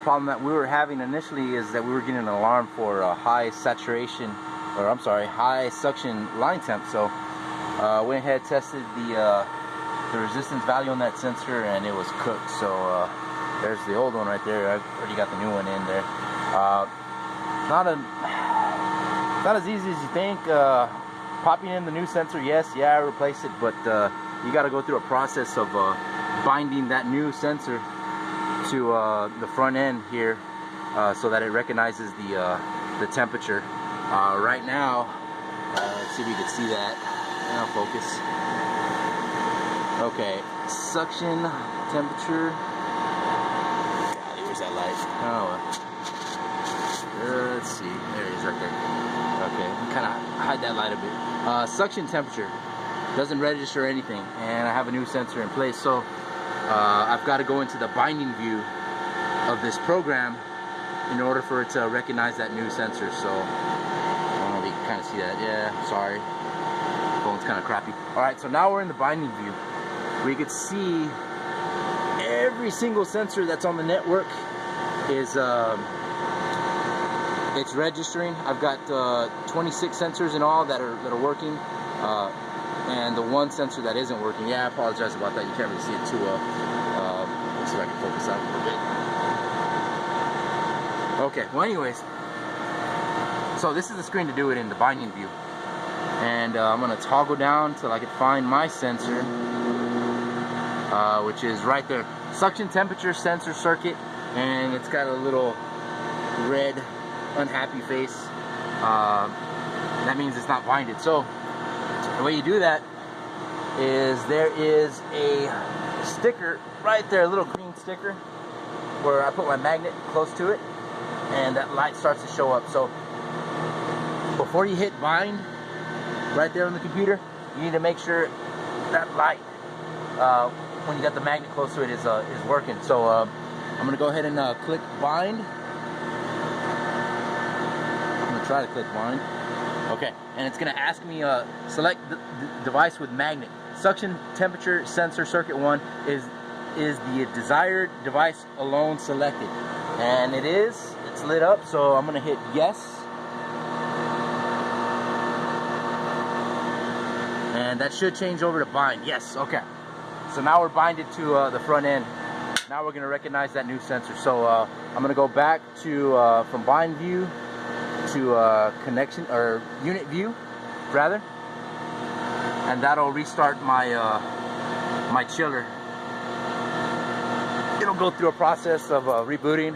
Problem that we were having initially is that we were getting an alarm for high saturation, or I'm sorry, high suction line temp. So went ahead, tested the resistance value on that sensor, and it was cooked. So there's the old one right there. I've already got the new one in there. Not as easy as you think. Popping in the new sensor, yes, yeah, I replaced it, but you got to go through a process of binding that new sensor to the front end here, so that it recognizes the temperature. Right now, let's see if you can see that. I'll focus. Okay, suction temperature. Golly, where's that light? Oh, let's see. There it is, right there. Okay, kind of hide that light a bit. Suction temperature doesn't register anything, and I have a new sensor in place, so I've got to go into the binding view of this program in order for it to recognize that new sensor. So I don't know if you can kind of see that. Yeah, sorry, the phone's kind of crappy. Alright, so now we're in the binding view. We could see every single sensor that's on the network is it's registering. I've got 26 sensors in all that are working, and the one sensor that isn't working. Yeah, I apologize about that. You can't really see it too well. Let's see if I can focus out a little bit. Okay, well anyways, so this is the screen to do it in the binding view, and I'm going to toggle down till I can find my sensor, which is right there, suction temperature sensor circuit, and it's got a little red unhappy face. That means it's not binded. So the way you do that is there is a sticker right there, a little green sticker, where I put my magnet close to it, and that light starts to show up. So before you hit bind right there on the computer, you need to make sure that light, when you got the magnet close to it, is working. So I'm gonna go ahead and click bind. I'm gonna try to click bind. Okay, and it's gonna ask me select the device with magnet. Suction temperature sensor circuit 1 is the desired device alone selected, and it is. It's lit up, so I'm gonna hit yes, and that should change over to bind. Yes, okay. So now we're binded to the front end. Now we're gonna recognize that new sensor. So I'm gonna go back to from bind view to connection or unit view, rather, and that'll restart my my chiller. It'll go through a process of rebooting.